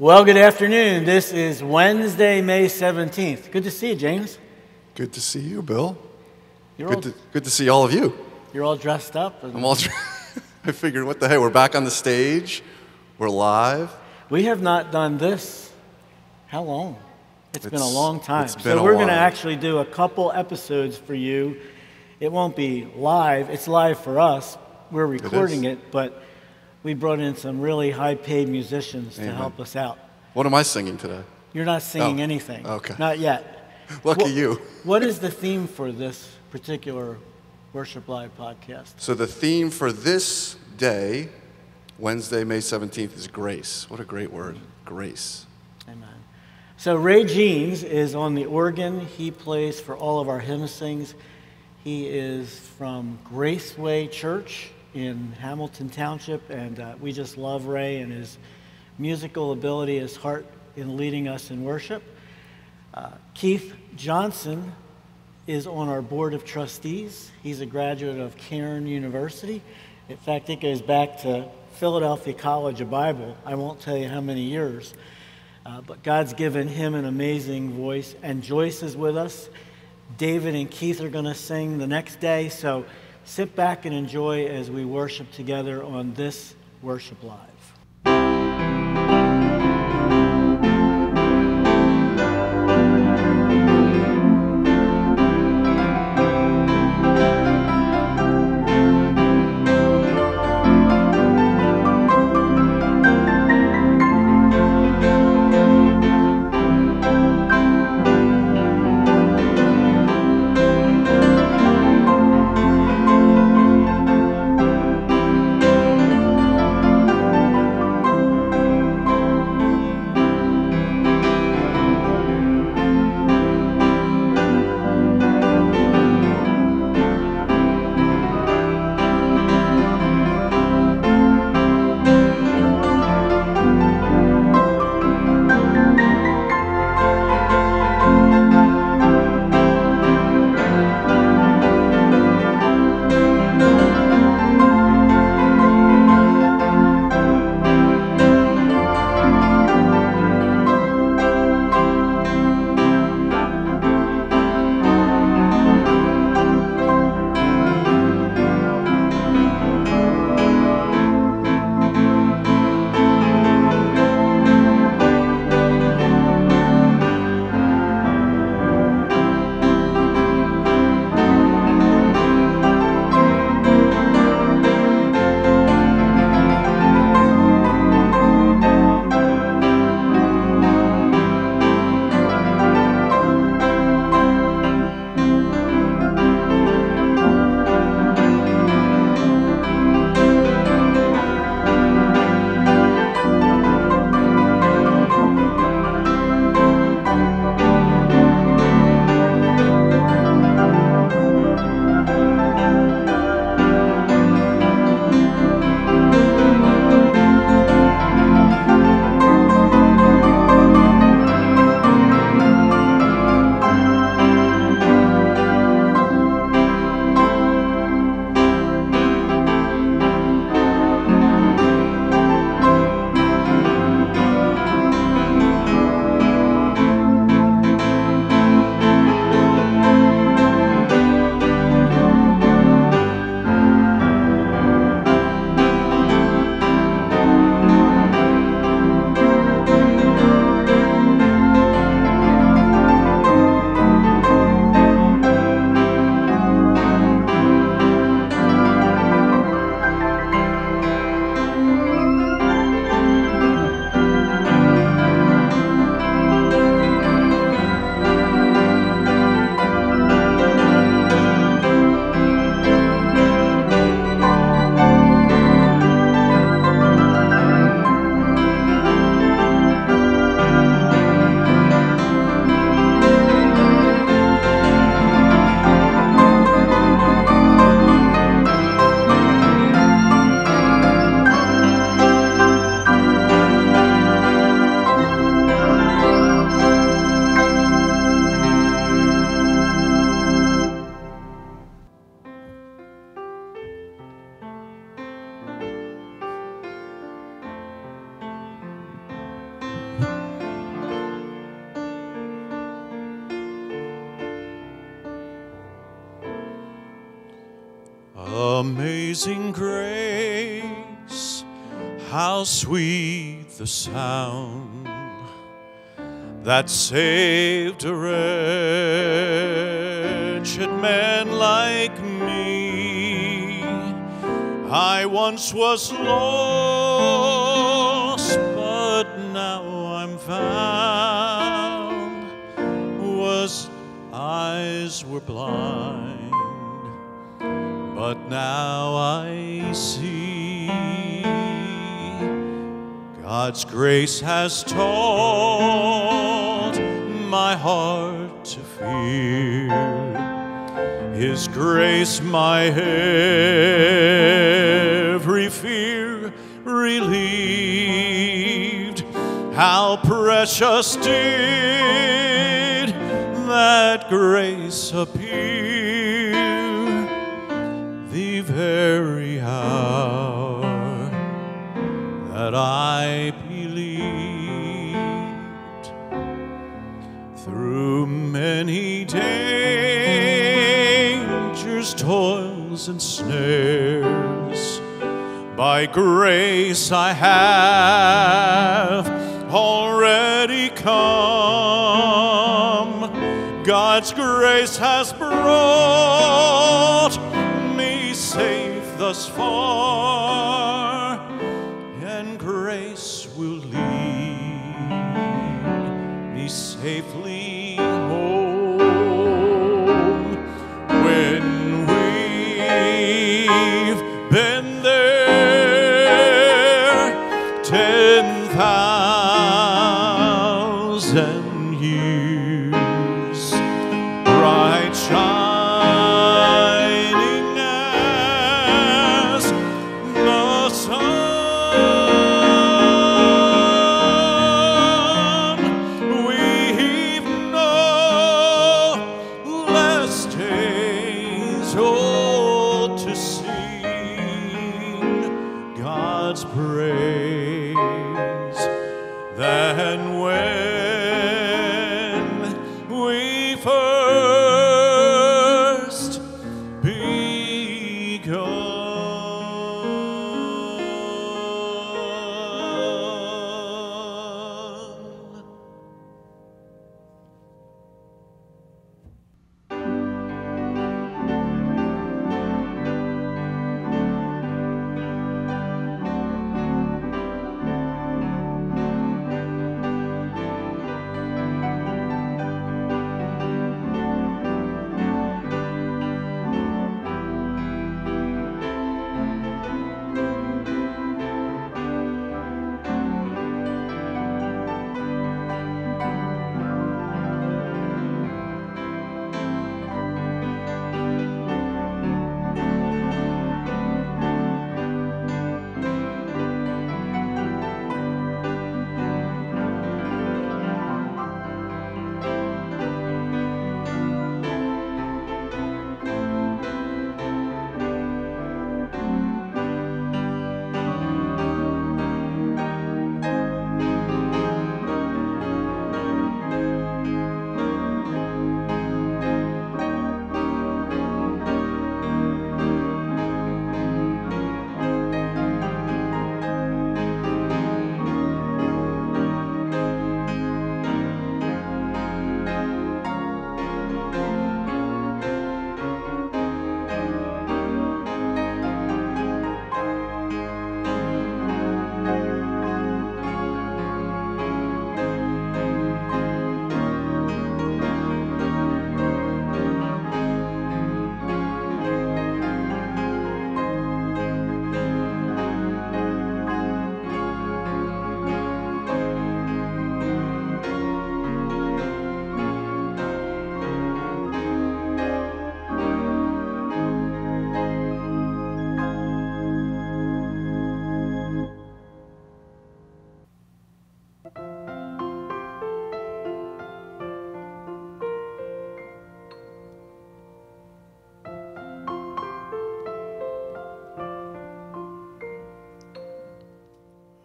Well, good afternoon. This is Wednesday, May 17th. Good to see you, James. Good to see you, Bill. Good to see all of you. You're all dressed up. I'm all I figured, what the heck? We're back on the stage. We're live. We have not done this. How long? It's been a long time. So we're going to actually do a couple episodes for you. It won't be live. It's live for us. We're recording it, but we brought in some really high-paid musicians to help us out. What am I singing today? You're not singing anything. Okay. Not yet. Lucky you. What is the theme for this particular Worship Live podcast? So the theme for this day, Wednesday, May 17th, is grace. What a great word, grace. Amen. So Ray Jeans is on the organ. He plays for all of our hymn sings. He is from Graceway Church in Hamilton Township, and we just love Ray and his musical ability, his heart in leading us in worship. Keith Johnson is on our board of trustees. He's a graduate of Cairn University. In fact, it goes back to Philadelphia College of Bible. I won't tell you how many years, but God's given him an amazing voice. And Joyce is with us. David and Keith are going to sing the next day, so sit back and enjoy as we worship together on this Worship Live. Amazing grace, how sweet the sound that saved a wretched man like me. I once was lost, but now I'm found. Eyes were blind, but now I see. God's grace has taught my heart to fear. His grace my every fear relieved. How precious did that grace appear the very hour that I believed. Through many dangers, toils, and snares, by grace I have already come. God's grace has brought me safe thus far, and grace will lead me safely home. When we've been there 10,000 years, bright shining as the sun, we've no less days to sing God's praise than when we first begun.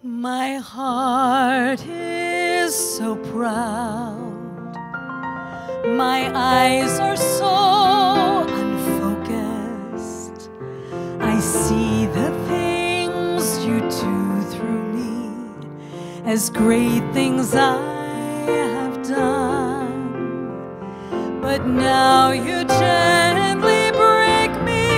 My heart is so proud, my eyes are so unfocused, I see the things you do through me as great things I have done. But now you gently break me.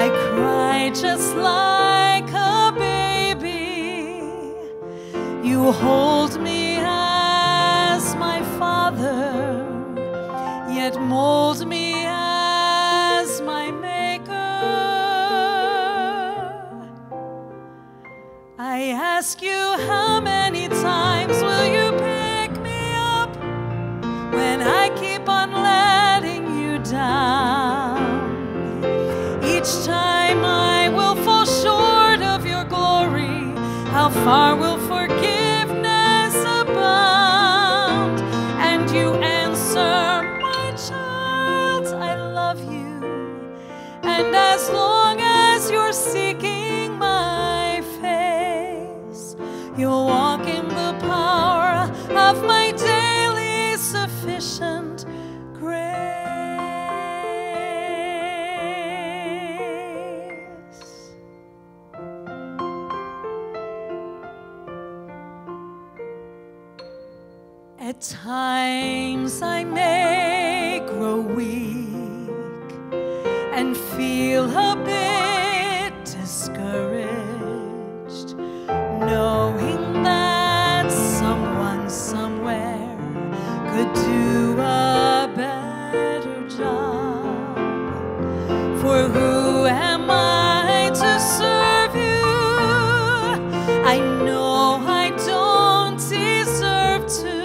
I cry just like a baby. You hold me as my father, yet mold me as my maker. I ask you, how many times will you pick me up when I keep on letting you down? Each time I will fall short of your glory. How far will forgiveness abound? And you answer, my child, I love you. And as long as you're seeking my face, you'll walk in the power of my daily sufficient grace. At times I may grow weak and feel a bit discouraged, knowing that someone somewhere could do a better job. For who am I to serve you? I know I don't deserve to,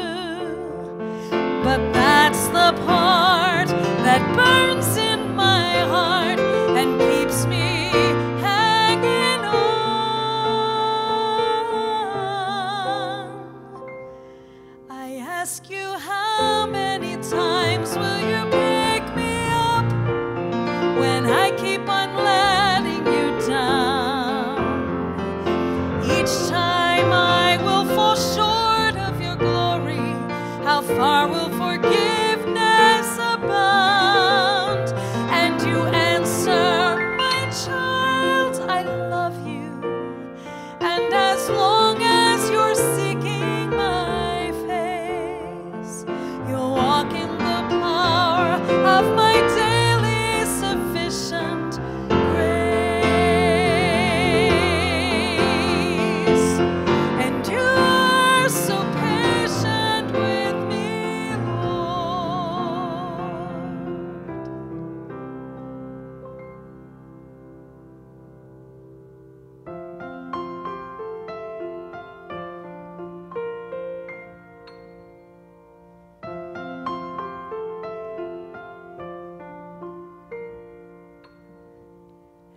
but that's the part that burns in my heart and keeps me hanging on. I ask you, how many times will you pick me up when I keep on letting you down? Each time I will fall short of your glory. How far will forgiveness abound? And you answer, my child, I love you. And as long as you're seeking my face, you'll walk in the power of my daily sufficient grace. And you're so patient with me, Lord.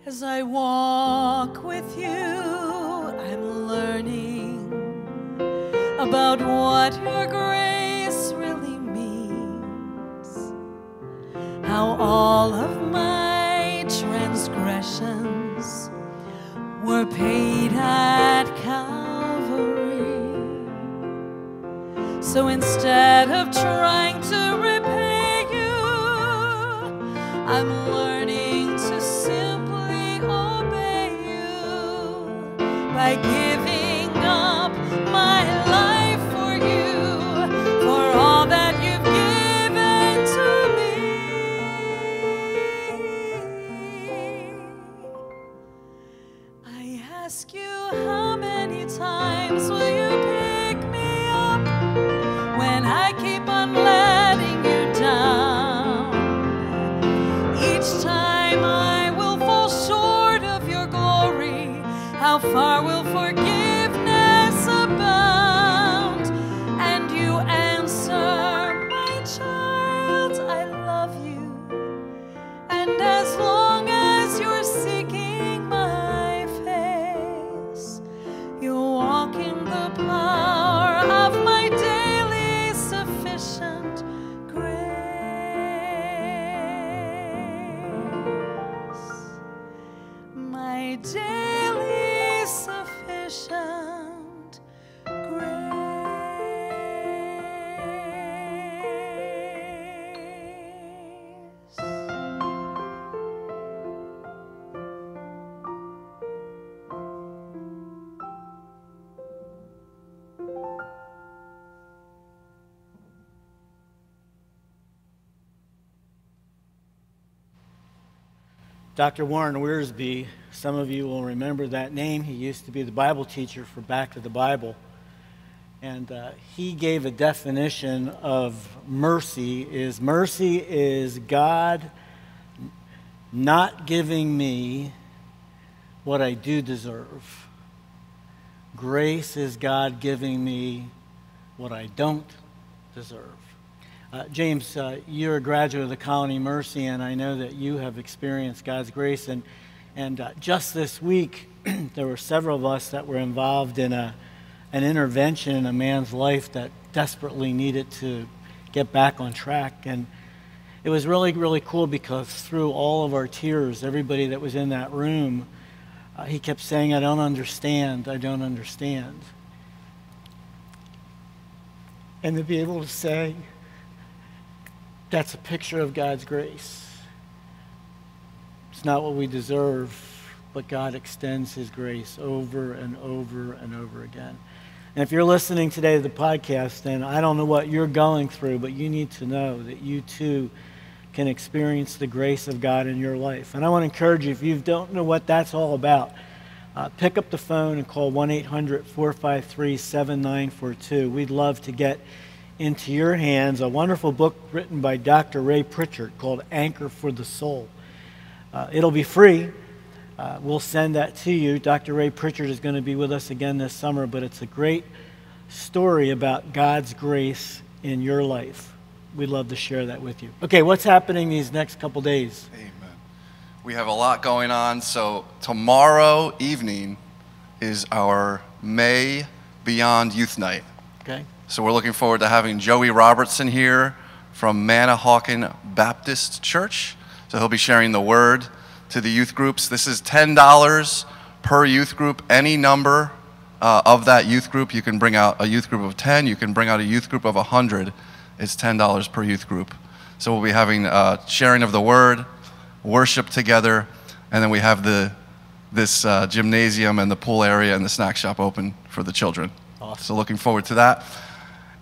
As I walk with you, I'm learning about what your grace really means, how all of my transgressions were paid at Calvary. So instead of trying to repay you, I'm learning to simply obey you by giving up my life for you, for all that you've given to me. I ask you, how many times will you pick me up when I keep on letting you down? Each time I will fall short of your glory. How far will forgiveness abound? And you answer, my child, I love you. And as long as you're seeking my face, you'll walk in the power of my daily sufficient grace. My daily sufficient grace. Dr. Warren Wiersbe, some of you will remember that name. He used to be the Bible teacher for Back to the Bible. And he gave a definition of mercy is God not giving me what I do deserve. Grace is God giving me what I don't deserve. James, you're a graduate of the Colony Mercy, and I know that you have experienced God's grace. And just this week, there were several of us that were involved in an intervention in a man's life that desperately needed to get back on track. And it was really, really cool because through all of our tears, everybody that was in that room, he kept saying, I don't understand, I don't understand. And to be able to say, that's a picture of God's grace. It's not what we deserve, but God extends his grace over and over and over again. And if you're listening today to the podcast, then I don't know what you're going through, but you need to know that you too can experience the grace of God in your life. And I want to encourage you, if you don't know what that's all about, pick up the phone and call 1-800-453-7942. We'd love to get into your hands a wonderful book written by Dr. Ray Pritchard called Anchor for the Soul. It'll be free. We'll send that to you. Dr. Ray Pritchard is going to be with us again this summer, but it's a great story about God's grace in your life. We'd love to share that with you. Okay, what's happening these next couple days? Amen. We have a lot going on. So tomorrow evening is our May Beyond Youth Night. Okay. So we're looking forward to having Joey Robertson here from Manahawkin Baptist Church. So he'll be sharing the word to the youth groups. This is $10 per youth group. Any number of that youth group, you can bring out a youth group of 10, you can bring out a youth group of 100. It's $10 per youth group. So we'll be having sharing of the word, worship together, and then we have this gymnasium and the pool area and the snack shop open for the children. Awesome. So looking forward to that.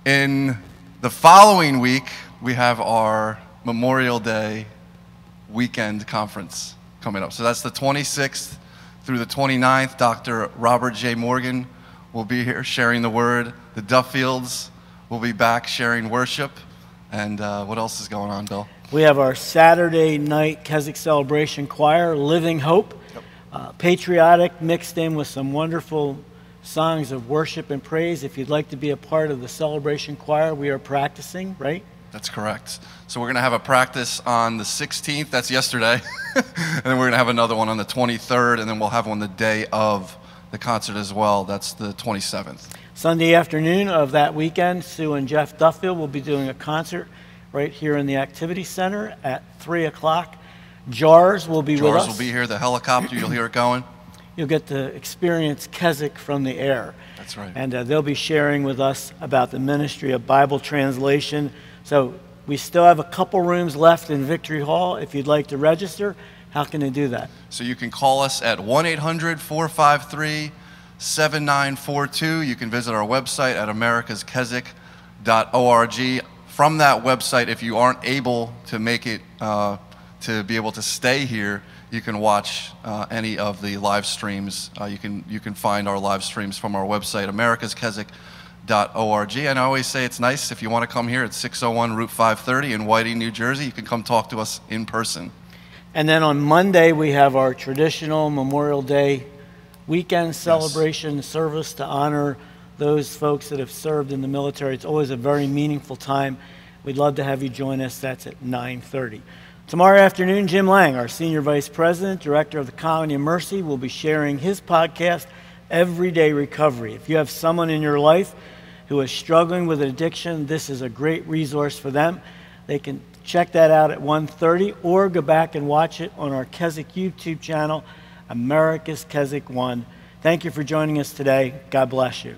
In the following week, we have our Memorial Day weekend conference coming up. So that's the 26th through the 29th. Dr. Robert J. Morgan will be here sharing the word. The Duffields will be back sharing worship. And what else is going on, Bill? We have our Saturday night Keswick Celebration Choir, Living Hope. Yep. Patriotic, mixed in with some wonderful songs of worship and praise. If you'd like to be a part of the celebration choir, we are practicing, right? That's correct. So we're going to have a practice on the 16th, that's yesterday, and then we're going to have another one on the 23rd, and then we'll have one the day of the concert as well. That's the 27th. Sunday afternoon of that weekend, Sue and Jeff Duffield will be doing a concert right here in the Activity Center at 3 o'clock. Jars will be with us. Jars will be here, the helicopter, you'll hear it going. You'll get to experience Keswick from the air. That's right. And they'll be sharing with us about the ministry of Bible translation. So we still have a couple rooms left in Victory Hall. If you'd like to register, how can they do that? So you can call us at 1-800-453-7942. You can visit our website at americaskeswick.org. From that website, if you aren't able to make it to be able to stay here, you can watch any of the live streams. You can find our live streams from our website, americaskeswick.org. And I always say it's nice if you want to come here at 601 Route 530 in Whiting, New Jersey, you can come talk to us in person. And then on Monday, we have our traditional Memorial Day weekend celebration service to honor those folks that have served in the military. It's always a very meaningful time. We'd love to have you join us. That's at 9:30. Tomorrow afternoon, Jim Lang, our Senior Vice President, Director of the Colony of Mercy, will be sharing his podcast, Everyday Recovery. If you have someone in your life who is struggling with addiction, this is a great resource for them. They can check that out at 1:30 or go back and watch it on our Keswick YouTube channel, America's Keswick 1. Thank you for joining us today. God bless you.